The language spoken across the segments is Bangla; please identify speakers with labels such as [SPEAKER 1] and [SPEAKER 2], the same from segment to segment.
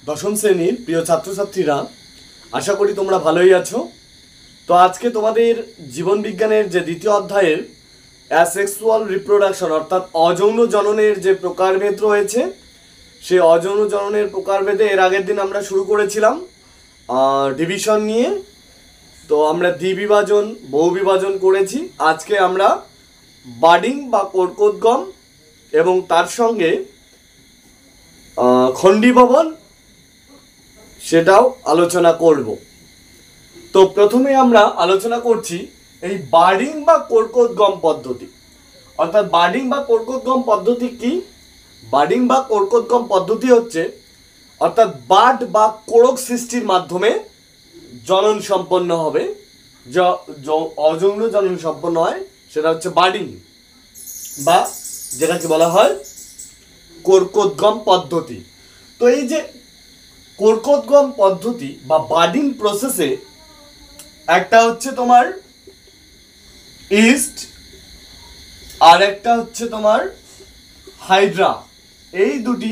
[SPEAKER 1] দশম শ্রেণীর প্রিয় ছাত্রছাত্রীরা, আশা করি তোমরা ভালোই আছো। তো আজকে তোমাদের জীবন বিজ্ঞানের যে দ্বিতীয় অধ্যায়ের অ্যাসেক্সুয়াল রিপ্রোডাকশন অর্থাৎ অযৌন জননের যে প্রকারভেদ রয়েছে, সেই অযৌন জননের প্রকারভেদে এর আগের দিন আমরা শুরু করেছিলাম ডিভিশন নিয়ে। তো আমরা দ্বিবিভাজন, বহু বিভাজন করেছি। আজকে আমরা বাডিং বা কর্কোদ্গম এবং তার সঙ্গে খণ্ডীভবন সেটাও আলোচনা করব। তো প্রথমে আমরা আলোচনা করছি এই বাডিং বা কর্কোদ্গম পদ্ধতি। অর্থাৎ বাডিং বা কর্কোদ্গম পদ্ধতি কি? বাডিং বা কর্কোদ্গম পদ্ধতি হচ্ছে অর্থাৎ বাড বা কোড়ক সৃষ্টির মাধ্যমে জনন সম্পন্ন হবে। অযৌন জনন সম্পন্ন হয় সেটা হচ্ছে বাডিং, বা যেটাকে বলা হয় কর্কোদ্গম পদ্ধতি। তো এই যে কর্কোদ্গম পদ্ধতি বা বাডিং প্রসেসে একটা হচ্ছে তোমার ইস্ট আর একটা হচ্ছে তোমার হাইড্রা। এই দুটি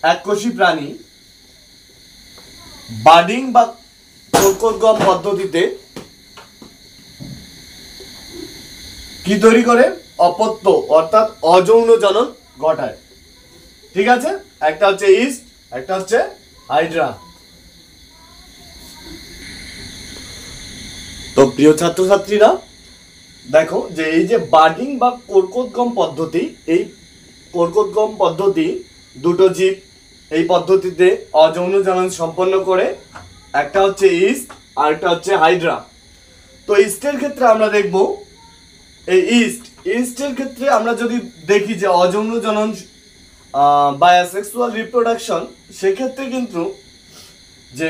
[SPEAKER 1] এককোষী প্রাণী বাডিং বা কর্কোদ্গম পদ্ধতিতে কি তৈরি করে? অপত্য অর্থাৎ অযৌন জনন ঘটায়। ঠিক আছে, একটা হচ্ছে ইস্ট, একটা হচ্ছে হাইড্রা। তো প্রিয় ছাত্রছাত্রীরা দেখো যে এই যে বাডিং বা কর্কোদ্গম পদ্ধতি, এই কর্কোদ্গম পদ্ধতি দুটো জীব এই পদ্ধতিতে অযৌন জনন সম্পন্ন করে। একটা হচ্ছে ইস্ট আর একটা হচ্ছে হাইড্রা। তো ইস্টের ক্ষেত্রে আমরা দেখব এই ইস্টের ক্ষেত্রে আমরা যদি দেখি যে অযৌন জনন বা অ্যাসেক্সুয়াল রিপ্রোডাকশন, সেক্ষেত্রে কিন্তু যে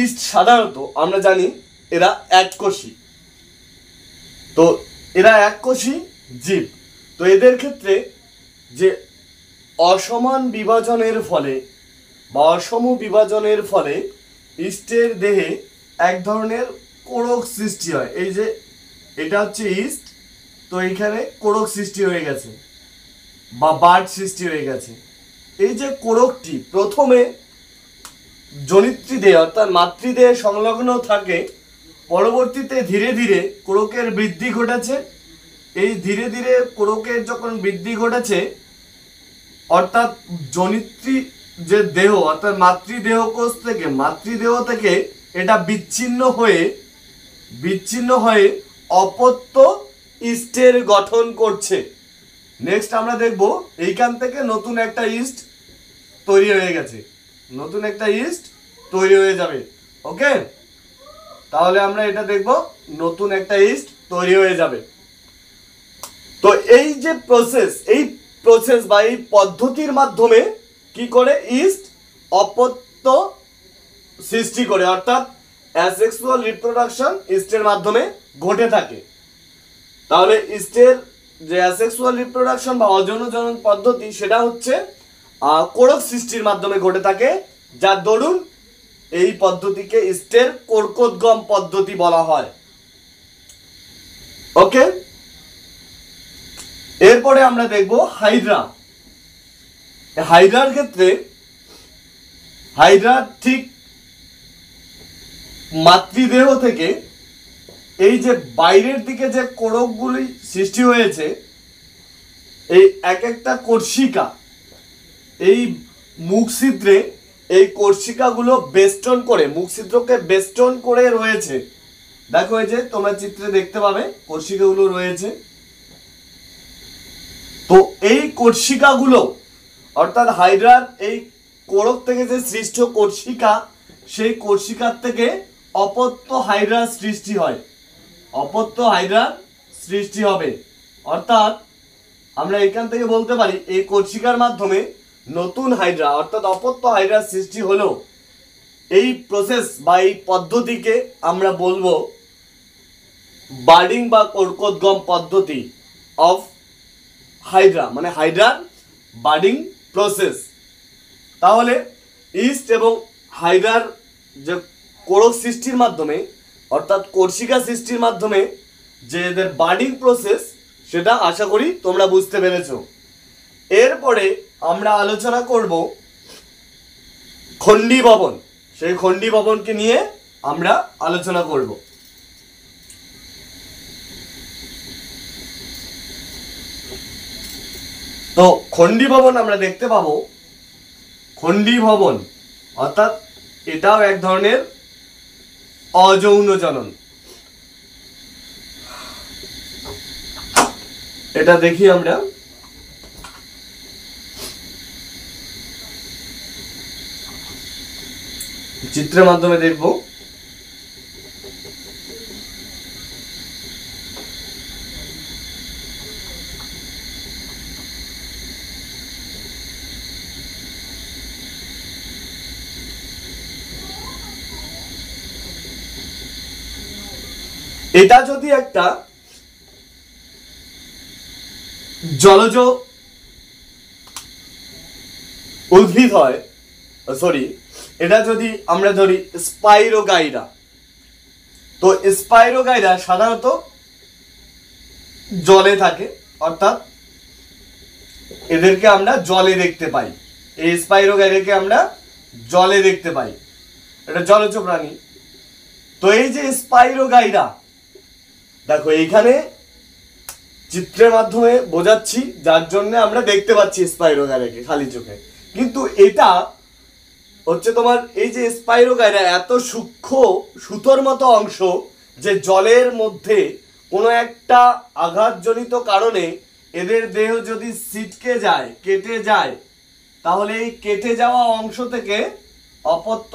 [SPEAKER 1] ইস্ট সাধারণত আমরা জানি এরা এককোষী। তো এরা এককোষী জীব। তো এদের ক্ষেত্রে যে অসমান বিভাজনের ফলে বা অসম বিভাজনের ফলে ইস্টের দেহে এক ধরনের কোড়ক সৃষ্টি হয়। এই যে এটা হচ্ছে ইস্ট, তো এইখানে কোড়ক সৃষ্টি হয়ে গেছে বা বাড সৃষ্টি হয়ে গেছে। এই যে কোড়কটি প্রথমে জনিত্রী দেহে অর্থাৎ মাতৃদেহে সংলগ্ন থাকে, পরবর্তীতে ধীরে ধীরে কোড়কের বৃদ্ধি ঘটেছে। এই ধীরে ধীরে কোড়কের যখন বৃদ্ধি ঘটেছে অর্থাৎ জনিত্রী যে দেহ অর্থাৎ মাতৃদেহ কোষ থেকে, মাতৃদেহ থেকে এটা বিচ্ছিন্ন হয়ে অপত্য ইস্টের গঠন করছে। নেক্সট আমরা দেখব এইখান থেকে নতুন একটা ইস্ট তৈরি হয়ে গেছে, নতুন একটা ইস্ট তৈরি হয়ে যাবে। ওকে, তাহলে আমরা এটা দেখব নতুন একটা ইস্ট তৈরি হয়ে যাবে। তো এই যে প্রসেস বা এই পদ্ধতির মাধ্যমে কি করে ইস্ট অপত্য সৃষ্টি করে, অর্থাৎ অ্যাসেক্সুয়াল রিপ্রোডাকশন ইস্টের মাধ্যমে ঘটে থাকে। তাহলে ইস্টের যে অ্যাসেক্সুয়াল রিপ্রোডাকশন বা অযৌন জনন পদ্ধতি সেটা হচ্ছে কোড়ক সৃষ্টির মাধ্যমে ঘটে থাকে, যার দরুন এই পদ্ধতিকে ইস্টের কর্কোদ্গম পদ্ধতি বলা হয়। ওকে, এরপরে আমরা দেখব হাইড্রা। হাইড্রার ক্ষেত্রে হাইড্রা ঠিক মাতৃদেহ থেকে এই যে বাইরের দিকে যে কোড়কগুলি সৃষ্টি হয়েছে, এই এক একটা কোর্সিকা, এই মুখছিদ্রে এই কোর্সিকাগুলো বেষ্টন করে, মুখছিদ্রকে বেষ্টন করে রয়েছে। দেখো এই যে তোমরা চিত্রে দেখতে পাবে কোর্সিকাগুলো রয়েছে। তো এই কোর্সিকাগুলো অর্থাৎ হাইড্রার এই কোড়ক থেকে যে সৃষ্ট কোর্সিকা, সেই কোর্সিকার থেকে অপত্য হাইড্রার সৃষ্টি হয়, অপত্য হাইড্রার সৃষ্টি হবে। অর্থাৎ আমরা এখান থেকে বলতে পারি এই কোর্সিকার মাধ্যমে নতুন হাইড্রা অর্থাৎ অপত্য হাইড্রার সৃষ্টি হলো। এই প্রসেস বা এই পদ্ধতিকে আমরা বলবো বাডিং বা কর্কোদ্গম পদ্ধতি অফ হাইড্রা, মানে হাইড্রার বাডিং প্রসেস। তাহলে ইস্ট এবং হাইড্রার যে কোড়ক সৃষ্টির মাধ্যমে অর্থাৎ কোর্সিকা সৃষ্টির মাধ্যমে যে এদের বাডিং প্রসেস, সেটা আশা করি তোমরা বুঝতে পেরেছো। এরপরে আমরা আলোচনা করব খণ্ডী ভবন, সেই খণ্ডী ভবনকে নিয়ে আমরা আলোচনা করব। তো খণ্ডী ভবন আমরা দেখতে পাবো, খণ্ডী ভবন অর্থাৎ এটাও এক ধরনের অযৌন জনন। এটা দেখি আমরা, চিত্রের মাধ্যমে দেখব। এটা যদি একটা জলজ উদ্ভিদ হয়, সরি, এটা যদি আমরা ধরি স্পাইরোগাইরা, তো স্পাইরোগাইরা সাধারণত জলে থাকে, অর্থাৎ এদেরকে আমরা জলে দেখতে পাই। এই স্পাইরোগাইরাকে আমরা জলে দেখতে পাই, এটা জলজ প্রাণী। তো এই যে স্পাইরোগাইরা, দেখো এইখানে চিত্রের মাধ্যমে বোঝাচ্ছি, যার জন্য আমরা দেখতে পাচ্ছি স্পাইরোগাইরাকে খালি চোখে, কিন্তু এটা হচ্ছে তোমার এই যে স্পাইরোগাইরা এত সূক্ষ্ম সুতোর মতো অংশ, যে জলের মধ্যে কোনো একটা আঘাতজনিত কারণে এদের দেহ যদি ছিটকে যায়, কেটে যায়, তাহলে এই কেটে যাওয়া অংশ থেকে অপত্য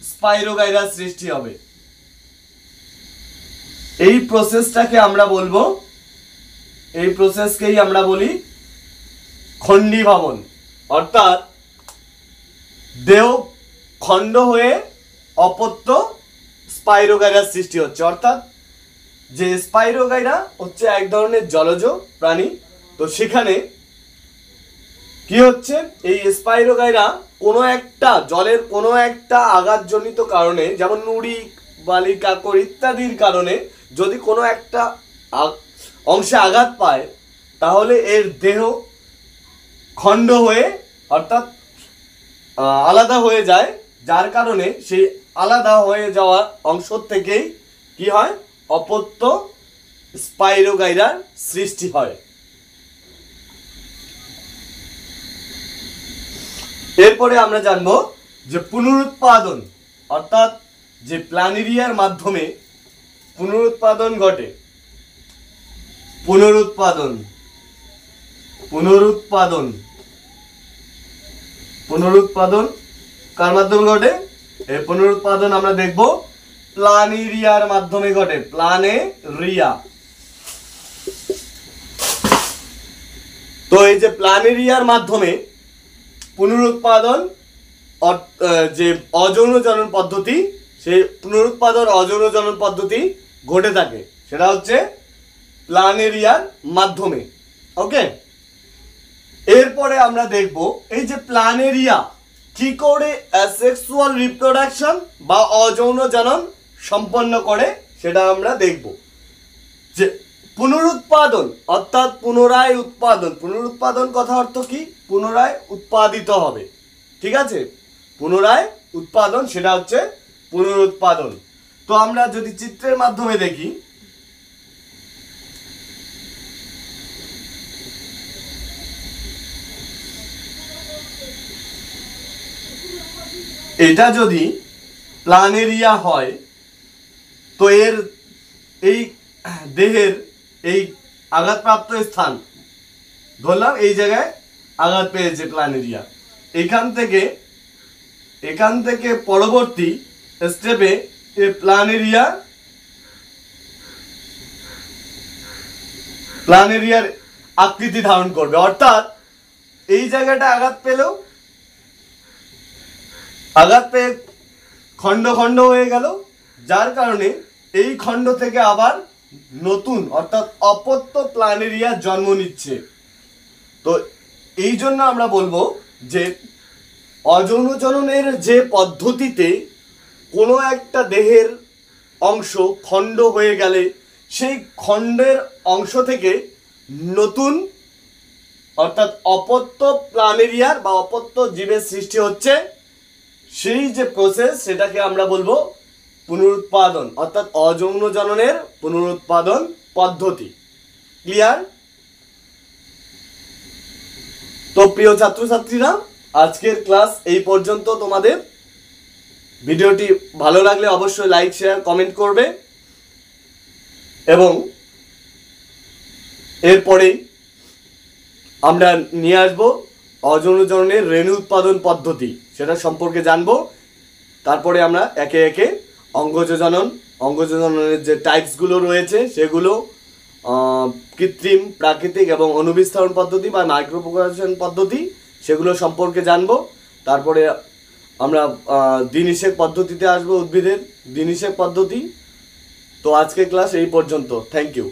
[SPEAKER 1] স্পাইরোগাইরাস সৃষ্টি হবে। এই প্রসেসটাকে আমরা বলবো, এই প্রসেসকেই আমরা বলি খণ্ডী ভবন, অর্থাৎ দেহ খণ্ড হয়ে অপত্য স্পাইরোগাইরাস সৃষ্টি হচ্ছে। অর্থাৎ যে স্পাইরোগাইরা হচ্ছে এক ধরনের জলজ প্রাণী, তো সেখানে কি হচ্ছে, এই স্পাইরোগাইরা কোনো একটা জলের কোনো একটা আঘাতজনিত কারণে, যেমন নুড়ি, বালি, কাঁকর ইত্যাদির কারণে যদি কোনো একটা অংশে আঘাত পায়, তাহলে এর দেহ খণ্ড হয়ে অর্থাৎ আলাদা হয়ে যায়, যার কারণে সেই আলাদা হয়ে যাওয়া অংশ থেকেই কি হয়, অপত্য স্পাইরোগাইরার সৃষ্টি হয়। এরপরে আমরা জানবো যে পুনরুৎপাদন, অর্থাৎ যে প্ল্যানেরিয়ার মাধ্যমে পুনরুৎপাদন ঘটে। পুনরুৎপাদন পুনরুৎপাদন পুনরুৎপাদন কার মাধ্যমে ঘটে? এই পুনরুৎপাদন আমরা দেখব প্ল্যানেরিয়ার মাধ্যমে ঘটে। প্ল্যানেরিয়া, তো এই যে প্ল্যানেরিয়ার মাধ্যমে পুনরুৎপাদন যে অযৌন জনন পদ্ধতি, সেই পুনরুৎপাদন অযৌন জনন পদ্ধতি ঘটে থাকে, সেটা হচ্ছে প্ল্যানেরিয়ার মাধ্যমে। ওকে, এরপরে আমরা দেখব এই যে প্ল্যানেরিয়া কি করে অ্যাসেক্সুয়াল রিপ্রোডাকশন বা অযৌন জনন সম্পন্ন করে, সেটা আমরা দেখব। যে পুনরুৎপাদন অর্থাৎ পুনরায় উৎপাদন, পুনরুৎপাদন কথা অর্থ কি, পুনরায় উৎপাদিত হবে, ঠিক আছে, পুনরায় উৎপাদন, সেটা হচ্ছে পুনরুৎপাদন। তো আমরা যদি চিত্রের মাধ্যমে দেখি, এটা যদি প্ল্যানেরিয়া হয়, তো এর এই দেহের এই আঘাতপ্রাপ্ত স্থান, ধরলাম এই জায়গায় আঘাত পেয়েছে প্ল্যানেরিয়া, এখান থেকে পরবর্তী স্টেপে এই প্ল্যানেরিয়ার আকৃতি ধারণ করবে। অর্থাৎ এই জায়গাটা আঘাত পেলেও, আঘাত পেয়ে খণ্ড খণ্ড হয়ে গেল, যার কারণে এই খণ্ড থেকে আবার নতুন অর্থাৎ অপত্য প্ল্যানেরিয়া জন্ম নিচ্ছে। তো এই জন্য আমরা বলবো যে অযৌন জননের যে পদ্ধতিতে কোনো একটা দেহের অংশ খণ্ড হয়ে গেলে সেই খণ্ডের অংশ থেকে নতুন অর্থাৎ অপত্য প্ল্যানেরিয়ার বা অপত্য জীবের সৃষ্টি হচ্ছে, সেই যে প্রসেস সেটাকে আমরা বলবো পুনরুৎপাদন, অর্থাৎ অযৌন জননের পুনরুৎপাদন পদ্ধতি। ক্লিয়ার? তো প্রিয় ছাত্রছাত্রীরা, আজকের ক্লাস এই পর্যন্ত। তোমাদের ভিডিওটি ভালো লাগলে অবশ্যই লাইক, শেয়ার, কমেন্ট করবে এবং এরপরেই আমরা নিয়ে আসবো অযৌন জননের রেণু উৎপাদন পদ্ধতি, সেটা সম্পর্কে জানবো। তারপরে আমরা একে একে অঙ্গজ জননের যে টাইপসগুলো রয়েছে সেগুলো কৃত্রিম, প্রাকৃতিক এবং অণুবিস্তারণ পদ্ধতি বা মাইক্রোপ্রোপাগেশন পদ্ধতি, সেগুলো সম্পর্কে জানবো। তারপরে আমরা দ্বিনিষেক পদ্ধতিতে আসবো, উদ্ভিদের দ্বিনিষেক পদ্ধতি। তো আজকের ক্লাস এই পর্যন্ত। Thank you.